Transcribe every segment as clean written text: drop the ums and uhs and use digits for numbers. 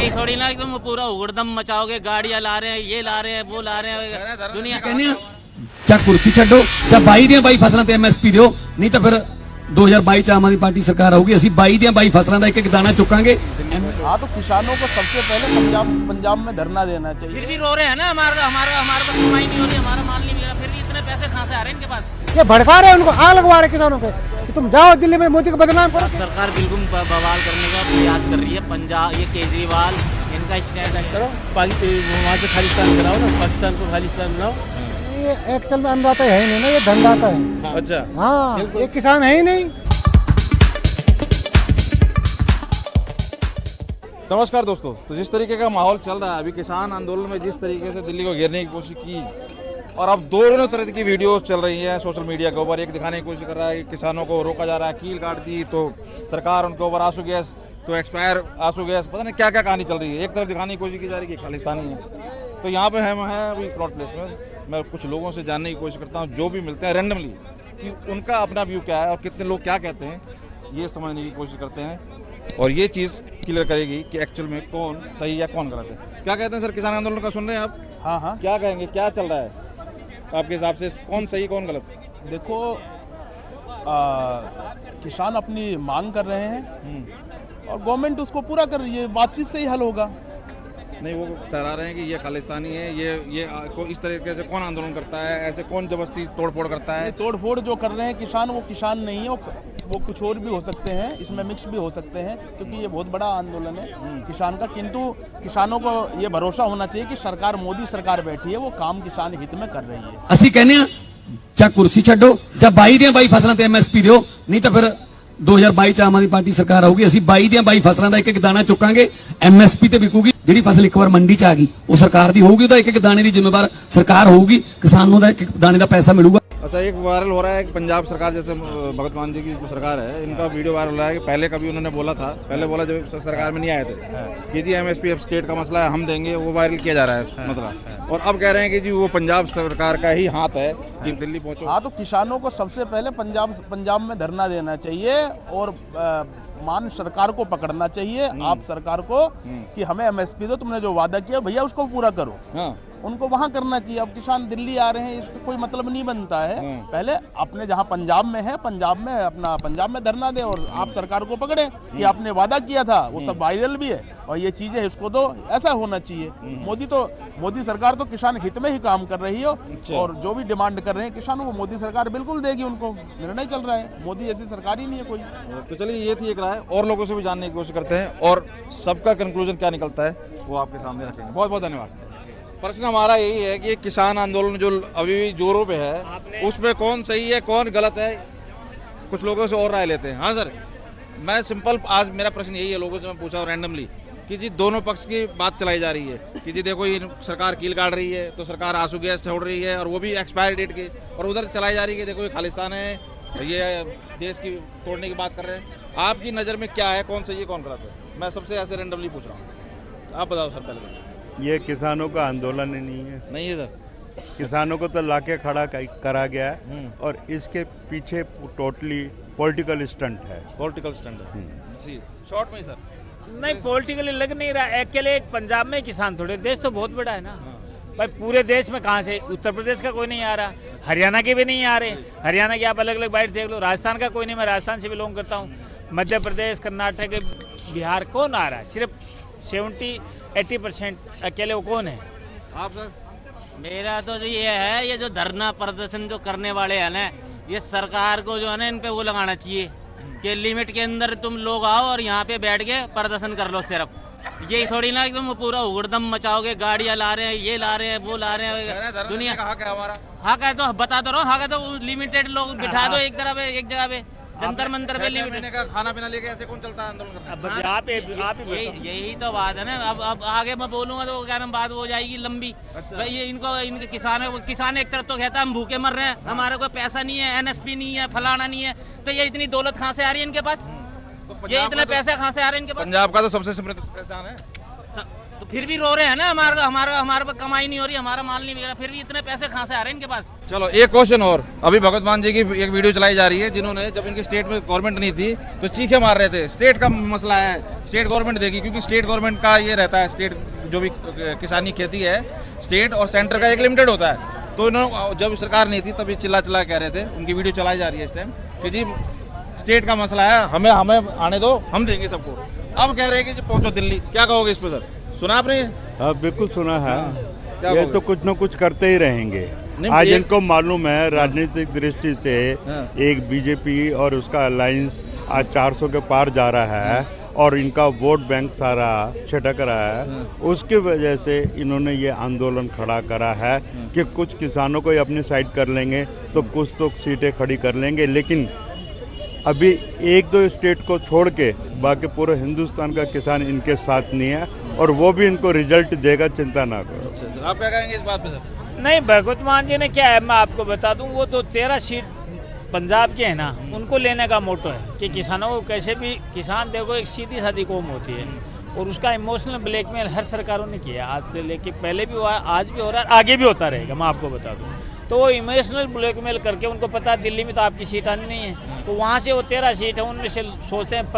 यही थोड़ी ना कि तुम पूरा उगड़दम मचाओगे, गाड़ियां ला रहे हैं, ये ला रहे हैं, वो ला रहे हैं, दुनिया ਕਹਿੰਦੇ ਆ ਜਾਂ ਕੁਰਸੀ ਛੱਡੋ ਜਾਂ 22 ਦੀਆਂ 22 ਫਸਲਾਂ ਤੇ ਐਮਐਸਪੀ ਦਿਓ, ਨਹੀਂ ਤਾਂ ਫਿਰ 2022 ਚ ਆਮ ਆਦਮੀ ਪਾर्टी सरकार आऊगी, ਅਸੀਂ 22 ਦੀਆਂ 22 ਫਸਲਾਂ ਦਾ ਇੱਕ ਇੱਕ ਦਾਣਾ ਚੁੱਕਾਂਗੇ। हाँ तो किसानों को सबसे पहले पंजाब में धरना देना चाहिए। फिर भी रो रहे हैं ना, हमारे पास कमाई नहीं हो रही, हमारा माल नहीं मिल रहा, फिर भी इतने पैसे कहाँ से आ रहे हैं इनके पास? ये भड़का रहे हैं, उनको आग लगवा रहे हैं किसानों पे कि तुम जाओ दिल्ली में मोदी को बदनाम करो। सरकार बिल्कुल बवाल करने का प्रयास कर रही है। पंजाब ये केजरीवाल इनका स्टैंड है, वहाँ से खालिस्तान कराओ ना, पाकिस्तान को खालिस्तान बनाओ। ये एक्चुअल में अन्नदाता है ही नहीं ना, ये धनदाता है। अच्छा हाँ, ये किसान है ही नहीं। नमस्कार दोस्तों, तो जिस तरीके का माहौल चल रहा है अभी किसान आंदोलन में, जिस तरीके से दिल्ली को घेरने की कोशिश की और अब दोनों तरह की वीडियोस चल रही हैं सोशल मीडिया के ऊपर। एक दिखाने की कोशिश कर रहा है कि किसानों को रोका जा रहा है, कील काट दी तो सरकार उनके ऊपर आंसू गैस, तो एक्सपायर आंसू गैस, पता नहीं क्या क्या कहानी चल रही है। एक तरफ दिखाने की कोशिश की जा रही है कि खालिस्तानी है। तो यहाँ पे हम हैं अभी प्लॉट प्लेस में, मैं कुछ लोगों से जानने की कोशिश करता हूँ जो भी मिलते हैं रैंडमली, कि उनका अपना व्यू क्या है और कितने लोग क्या कहते हैं, ये समझने की कोशिश करते हैं और ये चीज़ क्लियर करेगी कि एक्चुअल में कौन सही है कौन गलत है। क्या कहते हैं सर, किसान आंदोलन का सुन रहे हैं आप? हाँ हाँ, क्या कहेंगे, क्या चल रहा है आपके हिसाब से, कौन सही कौन गलत? देखो किसान अपनी मांग कर रहे हैं और गवर्नमेंट उसको पूरा कर रही है, बातचीत से ही हल होगा। नहीं, वो ठहरा रहे हैं कि ये खालिस्तानी है, ये इस तरीके से कौन आंदोलन करता है, ऐसे कौन जबरदस्ती तोड़फोड़ करता है? तोड़ फोड़ जो कर रहे हैं किसान, वो किसान नहीं है, वो कुछ और भी हो सकते हैं, इसमें मिक्स भी हो सकते हैं, क्योंकि ये बहुत बड़ा आंदोलन है किसान का। किंतु किसानों को ये भरोसा होना चाहिए कि सरकार, मोदी सरकार बैठी है, वो काम किसान हित में कर रही है। ਅਸੀਂ ਕਹਿੰਦੇ ਆ ਜਾਂ ਕੁਰਸੀ ਛੱਡੋ ਜਾਂ 22 ਦੀਆਂ 22 ਫਸਲਾਂ ਤੇ ਐਮਐਸਪੀ ਦਿਓ, ਨਹੀਂ ਤਾਂ ਫਿਰ 2022 ਚ ਆਮ ਆਦਮੀ ਪਾर्टी ਸਰਕਾਰ ਆਊਗੀ, ਅਸੀਂ 22 ਦੀਆਂ 22 ਫਸਲਾਂ ਦਾ ਇੱਕ ਇੱਕ ਦਾਣਾ ਚੁੱਕਾਂਗੇ, ਐਮਐਸਪੀ ਤੇ ਵਿਕੂਗੀ। ਜਿਹੜੀ ਫਸਲ ਇੱਕ ਵਾਰ ਮੰਡੀ ਚ ਆ ਗਈ ਉਹ ਸਰਕਾਰ ਦੀ ਹੋਊਗੀ, ਉਹਦਾ ਇੱਕ ਇੱਕ ਦਾਣੇ ਦੀ ਜ਼ਿੰਮੇਵਾਰ ਸਰਕਾਰ ਹੋਊਗੀ, किसान ਨੂੰ ਦਾ ਇੱਕ ਇੱਕ ਦਾਣੇ ਦਾ ਪੈਸਾ मिलूगा। अच्छा, एक वायरल हो रहा है कि पंजाब सरकार, जैसे भगत मान जी की जो सरकार है, इनका वीडियो वायरल हो रहा है कि पहले कभी उन्होंने बोला था, पहले बोला जब सरकार में नहीं आए थे कि जी एमएसपी अब स्टेट का मसला है, हम देंगे, वो वायरल किया जा रहा है मतलब। और अब कह रहे हैं कि जी वो पंजाब सरकार का ही हाथ है कि दिल्ली पहुंचो। हाँ तो किसानों को सबसे पहले पंजाब में धरना देना चाहिए और मान सरकार को पकड़ना चाहिए, आप सरकार को, कि हमें एमएसपी दो, तुमने जो वादा किया भैया उसको पूरा करो। हाँ, उनको वहां करना चाहिए। अब किसान दिल्ली आ रहे हैं, इसका कोई मतलब नहीं बनता है। पहले अपने जहां पंजाब में है, पंजाब में धरना दे और आप सरकार को पकड़े कि आपने वादा किया था, वो सब वायरल भी है और ये चीजें इसको तो ऐसा होना चाहिए। मोदी सरकार तो किसान हित में ही काम कर रही हो और जो भी डिमांड कर रहे हैं किसानों को मोदी सरकार बिल्कुल देगी, उनको निर्णय चल रहा है। मोदी जैसी सरकार ही नहीं है कोई। तो चलिए ये थी एक राय, और लोगों से भी जानने की कोशिश करते हैं और सबका कंक्लूजन क्या निकलता है वो आपके सामने रखेंगे। बहुत बहुत धन्यवाद। प्रश्न हमारा यही है कि किसान आंदोलन जो अभी भी जोरों पे है, उसमें कौन सही है कौन गलत है, कुछ लोगों से और राय लेते हैं। हाँ सर, मैं सिंपल, आज मेरा प्रश्न यही है, लोगों से मैं पूछा हूँ रैंडमली कि जी दोनों पक्ष की बात चलाई जा रही है कि जी देखो ये सरकार कील काट रही है, तो सरकार आंसू गैस छोड़ रही है और वो भी एक्सपायर डेट की, और उधर चलाई जा रही है कि देखो ये खालिस्तान है, ये देश की तोड़ने की बात कर रहे हैं। आपकी नज़र में क्या है, कौन सही है कौन गलत है? मैं सबसे ऐसे रैंडमली पूछ रहा हूँ, आप बताओ सर पहले। ये किसानों का आंदोलन ही नहीं है, नहीं है सर, किसानों को तो लाके खड़ा करा गया है और इसके पीछे टोटली पॉलिटिकल स्टंट है। पॉलिटिकल स्टंट है जी, शॉर्ट में ही सर। नहीं, पॉलिटिकली लग नहीं रहा। अकेले एक पंजाब में किसान थोड़े, देश तो बहुत बड़ा है ना भाई, पूरे देश में कहाँ से, उत्तर प्रदेश का कोई नहीं आ रहा, हरियाणा के भी नहीं आ रहे, हरियाणा की आप अलग अलग बाइट देख लो, राजस्थान का कोई नहीं, मैं राजस्थान से बिलोंग करता हूँ, मध्य प्रदेश, कर्नाटक, बिहार, कौन आ रहा है? सिर्फ 70-80% अकेले वो कौन है? आप सर? मेरा तो जो ये है, ये जो धरना प्रदर्शन जो करने वाले हैं ना, ये सरकार को जो है ना इन पे वो लगाना चाहिए कि लिमिट के अंदर तुम लोग आओ और यहाँ पे बैठ के प्रदर्शन कर लो सिर्फ। यही थोड़ी ना कि तुम पूरा उगड़दम मचाओगे, गाड़ियां ला रहे हैं, ये ला रहे हैं, वो ला रहे हैं, दुनिया का हक है हमारा। हक है तो बता दो, हक है तो लिमिटेड लोग बिठा दो एक तरफ, एक जगह पे, जंतर मंतर पे लिमिटेड का खाना पीना लेके ऐसे कौन चलता है आंदोलन करना? यही तो बात है ना। अब आगे मैं बोलूंगा तो क्या नाम बात हो जाएगी लंबी। भाई ये इनके किसान एक तरफ तो कहता है हम भूखे मर रहे हैं, हमारे को पैसा नहीं है, एनएसपी नहीं है, फलाना नहीं है, तो ये इतनी दौलत कहाँ से आ रही है इनके पास? ये इतने पैसे कहाँ से आ रहे हैं इनके पास? पंजाब का तो सबसे समृद्ध किसान है। तो फिर भी रो रहे हैं ना, हमारे पर कमाई नहीं हो रही, हमारा माल नहीं बिक रहा, फिर भी इतने पैसे कहाँ से आ रहे हैं इनके पास। चलो एक क्वेश्चन और, अभी भगवत मान जी की एक वीडियो चलाई जा रही है जिन्होंने, जब इनके स्टेट में गवर्नमेंट नहीं थी तो चीखे मार रहे थे, स्टेट का मसला है, स्टेट गवर्नमेंट देगी, क्योंकि स्टेट गवर्नमेंट का ये रहता है, स्टेट जो भी किसानी खेती है स्टेट और सेंटर का एक लिमिटेड होता है। तो इन्होंने जब सरकार नहीं थी तब ये चिल्ला चिल्ला कह रहे थे, उनकी वीडियो चलाई जा रही है इस टाइम कि जी स्टेट का मसला है, हमें आने दो, हम देंगे सबको। अब कह रहे हैं कि जी पहुंचो दिल्ली, क्या कहोगे इस पर सर? सुना आपने? हाँ बिल्कुल सुना है। क्या ये कहोगे? तो कुछ न कुछ करते ही रहेंगे। नहीं, आज ये- इनको मालूम है राजनीतिक दृष्टि से एक बीजेपी और उसका अलायंस आज 400 के पार जा रहा है और इनका वोट बैंक सारा छिटक रहा है। उसकी वजह से इन्होंने ये आंदोलन खड़ा करा है कि कुछ किसानों को ये अपनी साइड कर लेंगे तो कुछ तो सीटें खड़ी कर लेंगे, लेकिन अभी एक दो स्टेट को छोड़ के बाकी पूरे हिंदुस्तान का किसान इनके साथ नहीं है और वो भी इनको रिजल्ट देगा, चिंता ना करो। अच्छा सर, आप क्या कहेंगे इस बात पे सर? नहीं, भगवत मान जी ने क्या है, मैं आपको बता दूं, वो तो 13 सीट पंजाब के हैं ना, उनको लेने का मोटो है कि किसानों को कैसे भी, किसान देखो एक सीधी सादी कौम होती है और उसका इमोशनल ब्लैकमेल हर सरकारों ने किया, आज से लेके पहले भी हुआ, आज भी हो रहा है, आगे भी होता रहेगा, मैं आपको बता दूं। तो वो इमोशनल ब्लैकमेल करके, उनको पता है दिल्ली में तो आपकी सीट आनी नहीं है, तो वहाँ से वो 13 सीट है, उनमें से सोचते हैं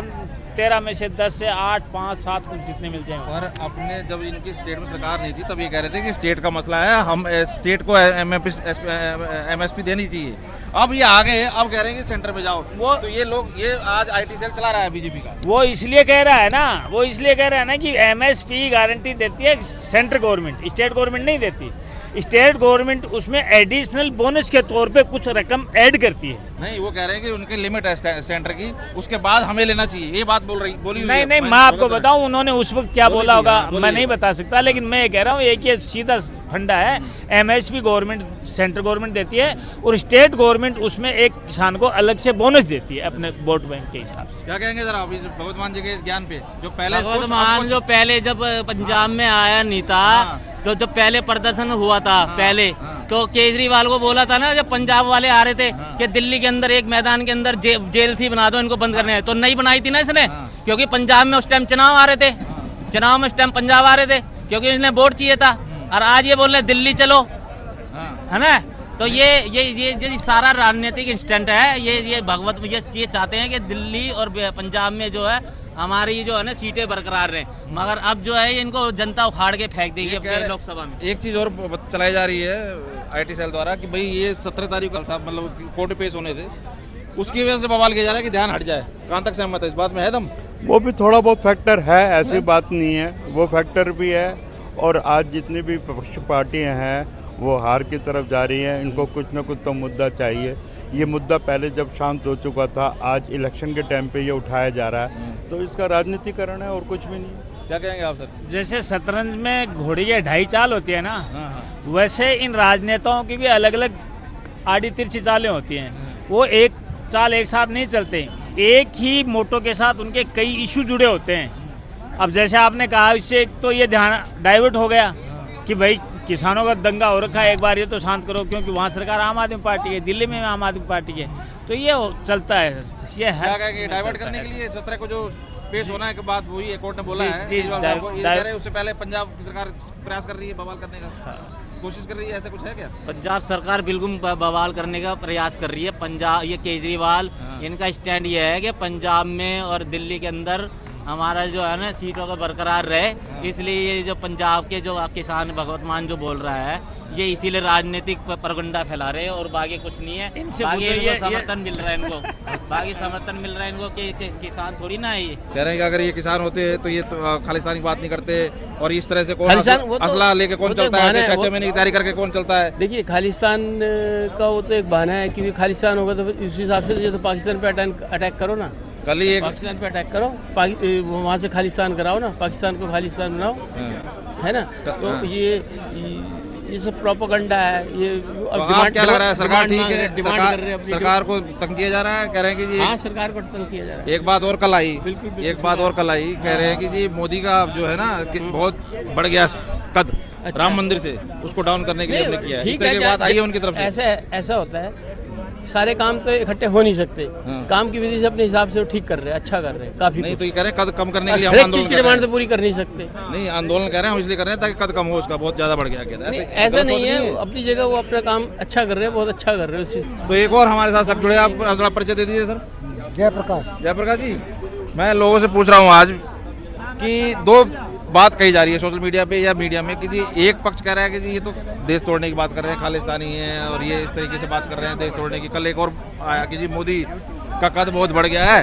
13 में से 10 से 8, 5, 7 कुछ जितने मिलते हैं। और अपने जब इनकी स्टेट में सरकार नहीं थी तब ये कह रहे थे कि स्टेट का मसला है, हम स्टेट को एमएसपी देनी चाहिए। अब ये आ गए, अब कह रहे हैं कि सेंटर में जाओ। वो- तो ये लोग, ये आज आईटी सेल चला रहा है बीजेपी का। वो इसलिए कह रहा है ना, कि एमएसपी गारंटी देती है सेंट्रल गवर्नमेंट, स्टेट गवर्नमेंट नहीं देती। स्टेट गवर्नमेंट उसमें एडिशनल बोनस के तौर पे कुछ रकम ऐड करती है। नहीं, वो कह रहे हैं कि उनकी लिमिट है सेंटर की, उसके बाद हमें लेना चाहिए, ये बात बोली हुई नहीं है। नहीं, मैं आपको बताऊं उन्होंने उस वक्त क्या बोली बोला थी, होगा, हाँ, बोली मैं है। नहीं बता सकता, लेकिन मैं ये कह रहा हूँ एक ये सीधा फंडा है, एमएसपी गवर्नमेंट सेंट्रल गवर्नमेंट देती है और स्टेट गवर्नमेंट उसमें एक किसान को अलग से बोनस देती है अपने वोट बैंक के हिसाब से। क्या कहेंगे जरा आप इस भगवत मान जी के इस ज्ञान पे, जो पहले भगवत मान जो पहले जब पंजाब में आया नहीं था, तो जब पहले प्रदर्शन हुआ था पहले, तो केजरीवाल को बोला था ना, जब पंजाब वाले आ रहे थे कि दिल्ली के अंदर एक मैदान के अंदर जेल सी बना दो, इनको बंद करने है, तो नहीं बनाई थी ना इसने, क्योंकि पंजाब में उस टाइम चुनाव आ रहे थे, चुनाव में उस टाइम पंजाब आ रहे थे, क्योंकि इसने वोट चाहिए था। और आज ये बोल रहे दिल्ली चलो, है ना, तो ये सारा राजनीतिक इंस्टेंट है। ये भगवत ये चाहते हैं कि दिल्ली और पंजाब में जो है हमारी जो है ना सीटें बरकरार रहे, मगर अब जो है इनको जनता उखाड़ के फेंक देगी अपने लोकसभा में। एक चीज और चलाई जा रही है आईटी सेल द्वारा कि भाई ये 17 तारीख को साहब मतलब कोर्ट में पेश होने थे, उसकी वजह से बवाल किया जा रहा है कि ध्यान हट जाए। कहाँ तक सहमत है इस बात में? है दम? वो भी थोड़ा बहुत फैक्टर है, ऐसी बात नहीं है, वो फैक्टर भी है। और आज जितनी भी पक्ष पार्टियां हैं वो हार की तरफ जा रही हैं, इनको कुछ ना कुछ तो मुद्दा चाहिए। ये मुद्दा पहले जब शांत हो चुका था, आज इलेक्शन के टाइम पे ये उठाया जा रहा है, तो इसका राजनीतिकरण है और कुछ भी नहीं। क्या कहेंगे आप सर? जैसे शतरंज में घोड़ी के 2.5 चाल होती है ना, वैसे इन राजनेताओं की भी अलग अलग आड़ी तिरछी चालें होती हैं, वो एक चाल एक साथ नहीं चलते, एक ही मोटो के साथ उनके कई इशू जुड़े होते हैं। अब जैसे आपने कहा, इससे तो ये ध्यान डाइवर्ट हो गया कि भाई किसानों का दंगा हो रखा है, एक बार ये तो शांत करो, क्योंकि वहाँ सरकार आम आदमी पार्टी है, दिल्ली में आम आदमी पार्टी है, तो ये चलता है। ये है क्या कहेंगे डाइवर्ट करने के लिए 17 को जो पेश होना है के बाद वही है, कोर्ट ने बोला जी, है जी, केजरीवाल साहब को, ये डाइ- कह रहे हैं उससे पहले पंजाब की सरकार प्रयास कर रही है बवाल करने का, कोशिश कर रही है, ऐसा कुछ है क्या? पंजाब सरकार बिल्कुल बवाल करने का प्रयास कर रही है। पंजाब, ये केजरीवाल, इनका स्टैंड ये है कि पंजाब में और दिल्ली के अंदर हमारा जो है ना सीटों का बरकरार रहे, इसलिए ये जो पंजाब के जो किसान भगवत मान जो बोल रहा है, ये इसीलिए राजनीतिक प्रोपेगेंडा फैला रहे हैं और बाकी कुछ नहीं है। इनसे बाकी पूछो, इनको ये- समर्थन मिल रहा है इनको, बाकी समर्थन मिल रहा है इनको कि किसान थोड़ी ना है ये। कह रहे हैं कि अगर ये किसान होते तो ये तो खालिस्तान की बात नहीं करते, और इस तरह से कौन खालिस्तान, वो तो- असला लेके कौन वो तो चलता है, बहाना है, 6 वो- महीने की तैयारी करके कौन चलता है? देखिए खालिस्तान का वो तो एक बहाना है कि खालिस्तान होगा तो उस हिसाब से तो पाकिस्तान पे अटैक करो ना, कल ही एक पाकिस्तान पे अटैक करो, वहाँ से खालिस्तान कराओ ना, पाकिस्तान को खालिस्तान बनाओ, है ना। तो ये सब प्रोपेगेंडा है। ये तो आप क्या लग रहा है, सरकार ठीक है? डिमांड कर रहे हैं अपनी, सरकार को तंग किया जा रहा है, कह रहे हैं कि जी हाँ सरकार को तंग किया जा रहा है। एक बात और कल आई, बिल्कुल, बिल्कुल एक बात और कल आई, कह रहे हैं कि जी मोदी का जो है ना कि बहुत बढ़ गया कद राम मंदिर से, उसको डाउन करने के लिए हमने किया है, इस ठीक तरह की है, बात आई है उनकी तरफ से। ऐसा होता है, सारे काम तो इकट्ठे हो नहीं सकते। काम की विधि से अपने हिसाब से वो ठीक कर रहे हैं, अच्छा कर रहे हैं काफी। नहीं तो ये कह रहे हैं कद कम करने के लिए हम हर एक आंदोलन चीज की कर रहे डिमांड हैं। तो पूरी कर नहीं सकते। नहीं आंदोलन कह रहे हैं हम इसलिए कर रहे हैं ताकि कद कम हो, उसका बहुत ज्यादा बढ़ गया क्या ऐसा नहीं है, अपनी जगह वो अपना काम अच्छा कर रहे हैं, बहुत अच्छा कर रहे हैं उस चीज। तो एक और हमारे साथ सब जुड़े, आप थोड़ा परिचय दे दीजिए सर। जयप्रकाश। जयप्रकाश जी, मैं लोगों से पूछ रहा हूँ आज कि दो बात कही जा रही है सोशल मीडिया पे या मीडिया में कि जी एक पक्ष कह रहा है कि जी ये तो देश तोड़ने की बात कर रहे हैं, खालिस्तानी है और ये इस तरीके से बात कर रहे हैं देश तोड़ने की। कल एक और आया कि जी मोदी का कद बहुत बढ़ गया है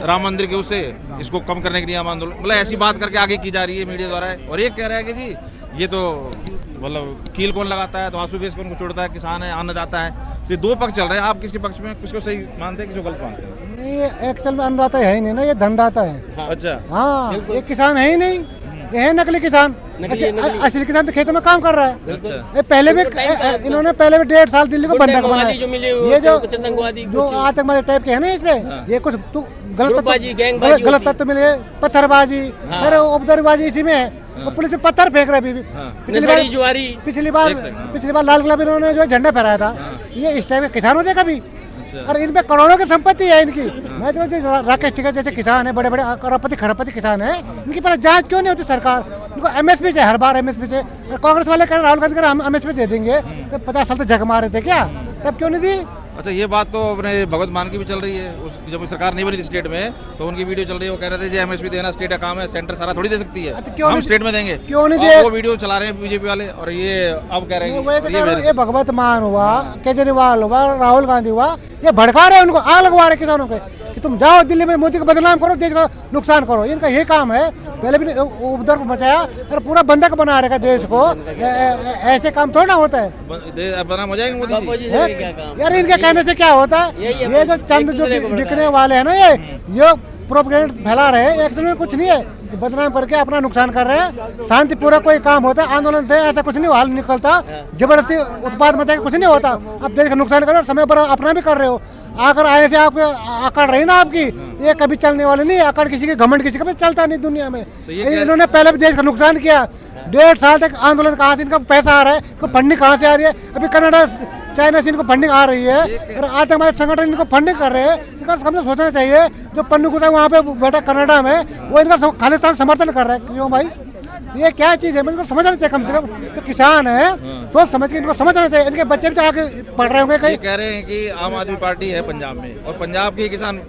राम मंदिर के उससे, इसको कम करने के लिए हम आंदोलन, मतलब ऐसी बात करके आगे की जा रही है मीडिया द्वारा। और एक कह रहा है कि जी ये तो मतलब कील कौन लगाता है, तो आंसू गैस कौन को छोड़ता है, किसान है, अन्नदाता है। तो ये दो पक्ष चल रहे हैं, आप किसके पक्ष में, किसको सही मानते हैं, किसको गलत मानते हैं? नहीं, ये एक्चुअल में अन्नदाता है ही नहीं ना, ये धनदाता है। अच्छा, हाँ, ये किसान है ही नहीं, ये है नकली किसान। असली किसान तो खेतों में काम कर रहा है। अच्छा। ये पहले भी इन्होंने पहले भी 1.5 साल दिल्ली को बंधक बनाया। ये जो आतंकवादी टाइप के है ना, इसमें ये कुछ गलत तत्व मिले, पत्थरबाजी, सर उपद्रवबाजी इसी में है। वो पुलिस में पत्थर फेंक रहा है। पिछली बार लाल किला पे इन्होंने जो झंडा फहराया था, ये इस टाइप के किसान होते कभी। और इन पे करोड़ों की संपत्ति है इनकी। मैं तो जो राकेश टिकैत जैसे किसान है, बड़े बड़े करोड़पति खरबपति किसान है, इनकी पहले जांच क्यों नहीं होती सरकार? इनको एमएसपी चाहिए, हर बार एमएसपी चाहिए। और कांग्रेस वाले कह राहुल गांधी हम एमएसपी दे देंगे, तो 50 साल तो जग मारे थे क्या, तब क्यों नहीं दी? अच्छा, ये बात तो अपने भगवत मान की भी चल रही है। जब सरकार नहीं बनी थी स्टेट में, तो उनकी वीडियो चल रही है, वो कह रहे थे जी एमएसपी देना स्टेट का काम है, सेंटर सारा थोड़ी दे सकती है, हम स्टेट में देंगे। क्यों नहीं दिए? वो वीडियो चला रहे हैं बीजेपी वाले, और ये अब कह रहे हैं ये भगवत मान हुआ, केजरीवाल हुआ, राहुल गांधी हुआ, ये भड़का रहे हैं उनको, आग लगवा रहे किसानों के कि तुम जाओ दिल्ली में मोदी को बदनाम करो, देश का नुकसान करो। इनका ये काम है। पहले भी उपद्रव मचाया और पूरा बंधक बना रहेगा देश को। ऐसे काम थोड़ा ना होता है, बदनाम हो जाएंगे मोदी जी। यार इनके कहने से क्या होता है? ये जो चंद जो बिकने वाले हैं ना, ये प्रोपेगेंडा फैला रहे हैं, एक्चुअली में कुछ नहीं है, बदनाम करके अपना नुकसान कर रहे हैं। शांतिपूर्वक कोई काम होता है, आंदोलन से ऐसा कुछ नहीं हाल निकलता, जबरदस्ती उत्पाद मचा के कुछ नहीं होता। अब देश का नुकसान कर रहे हो, समय पर अपना भी कर रहे हो। अगर आए थे आपको अकड़ रही ना आपकी, ये कभी चलने वाले नहीं। अकड़ किसी के घमंड किसी का भी चलता नहीं दुनिया में। इन्होंने पहले भी देश का नुकसान किया। 1.5 साल तक आंदोलन कहाँ से इनका पैसा आ रहा है, इनको फंडिंग कहाँ से आ रही है? अभी कनाडा चाइना से इनको फंडिंग आ रही है, और आतंकवादी संगठन इनको फंडिंग कर रहे हैं। इनका हमने सोचना चाहिए, जो पन्नू गुस्सा वहाँ पे बैठा कनाडा में, वो इनका खालिस्तान समर्थन कर रहा है। क्यों भाई, ये क्या चीज़ है? इनको समझना चाहिए कम से कम। तो किसान है, सोच समझ के इनको समझना चाहिए। इनके बच्चे भी तो आगे पढ़ रहे होंगे कहीं। कह रहे हैं कि आम आदमी पार्टी है पंजाब में, और पंजाब के किसान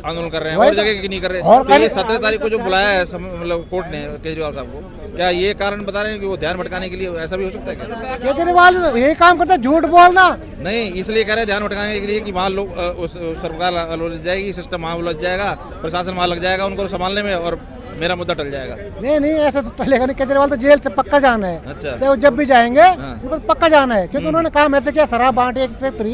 आंदोलन कर रहे हैं, और जगह की नहीं कर रहे। तो ये 17 तारीख को जो बुलाया है मतलब कोर्ट ने केजरीवाल साहब को, क्या ये कारण बता रहे हैं कि वो ध्यान भटकाने के लिए? ऐसा भी हो सकता है क्या? केजरीवाल यही काम करता है, झूठ बोलना। नहीं, इसलिए कह रहे हैं ध्यान भटकाने के लिए कि वहाँ लोग उस सरकार उलझ जाएगी, सिस्टम वहाँ उलझ जाएगा, प्रशासन वहाँ लग जाएगा उनको संभालने में, और मेरा मुद्दा टल जाएगा। नहीं, ऐसा तो टलेगा नहीं। केजरीवाल तो जेल से पक्का जाना है। अच्छा। चाहे वो जब भी जाएंगे उनको तो पक्का जाना है, क्योंकि उन्होंने काम ऐसे किया, शराब बांटी एक पे फ्री,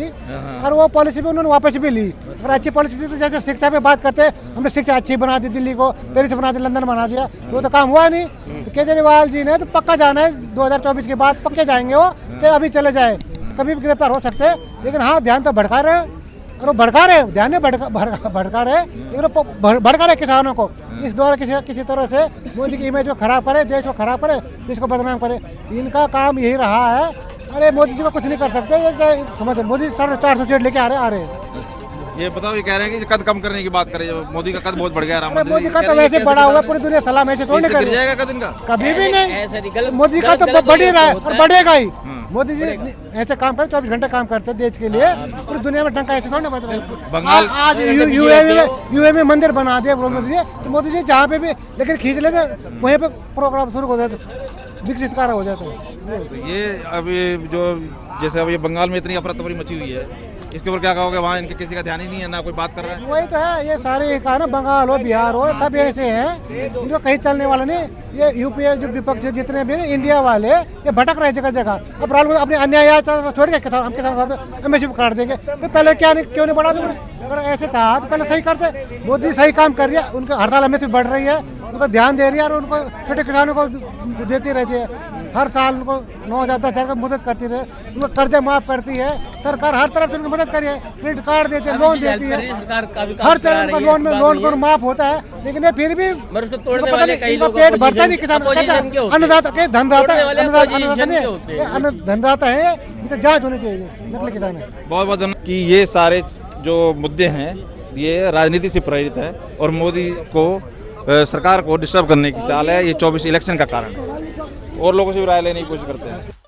और वो पॉलिसी भी उन्होंने वापस भी ली। अगर अच्छी पॉलिसी थी तो जैसे शिक्षा पे बात करते, हमने शिक्षा अच्छी बना दी, दिल्ली को पेरिस बना दी, लंदन बना दिया, वो तो काम हुआ नहीं। तो केजरीवाल जी ने तो पक्का जाना है, 2024 के बाद पक्के जाएंगे वो, चाहे अभी चले जाए, कभी भी गिरफ्तार हो सकते हैं। लेकिन हाँ, ध्यान तो भड़का रहे हैं, और वो भड़का रहे, ध्यान में भड़का रहे, लेकिन भड़का रहे किसानों को। इस द्वारा किसी तरह से मोदी की इमेज को खराब करे, देश को खराब करे, देश को बदनाम करे। इनका काम यही रहा है। अरे मोदी जी को कुछ नहीं कर सकते, ये समझ मोदी 450 सीट लेके आ रहे हैं। ये बताओ, ये कह रहे हैं कि कद कम करने की बात करें, मोदी का कद बहुत बढ़ गया। राम मोदी का तो वैसे बड़ा हुआ, पूरी दुनिया सलाम ऐसे थोड़ी कर जाएगा कद इनका, कभी भी नहीं। मोदी का तो बढ़ ही रहा है और बढ़ेगा ही। मोदी जी ऐसे काम कर, 24 घंटे काम करते हैं देश के लिए, पूरी दुनिया में डंका ऐसे थोड़ी ना बच रहा है। बंगाल आज यूए में मंदिर बना दिया मोदी जी, तो मोदी जी जहाँ पे भी लेकिन खींच लेते, वहीं पे प्रोग्राम शुरू हो जाते, विकसित कार्य हो जाता है। तो ये अभी जो जैसे अब ये बंगाल में इतनी अफरा तफरी मची हुई है, इसके ऊपर क्या कहोगे? वहाँ इनके किसी का ध्यान ही नहीं है, ना कोई बात कर रहा है। वही तो है, ये सारे कहा ना, बंगाल हो, बिहार हो, सब ऐसे हैं, इनको कहीं चलने वाला नहीं। ये यूपी जो विपक्ष जितने भी इंडिया वाले, ये भटक रहे जगह जगह। अब राहुल अपने अन्याय छोड़ के हम किसान एमएसपी काट देंगे। तो पहले क्या नहीं, क्यों नहीं बढ़ा? अगर ऐसे था तो पहले सही करते। मोदी सही काम कर रही है, उनकी हड़ताल हमें से बढ़ रही है, उनको ध्यान दे रही है और उनको छोटे किसानों को देती रहती है। हर साल उनको 9,000 10,000 का मदद करती है, उनको कर्जा माफ करती है सरकार, हर तरफ से उनको मदद करी है, क्रेडिट कार्ड देती है, लोन देती है, हर तरह का लोन माफ होता है। लेकिन ये फिर भी पेट भरता नहीं किसान, अन्नदाता के धनदाता धनदाता है, इनकी जांच होनी चाहिए नकली किसान है। बहुत बहुत धन्यवाद कि ये सारे जो मुद्दे हैं ये राजनीति से प्रेरित है और मोदी को सरकार को डिस्टर्ब करने की चाल है, ये 24 इलेक्शन का कारण है। और लोगों से भी राय लेने की कोशिश करते हैं।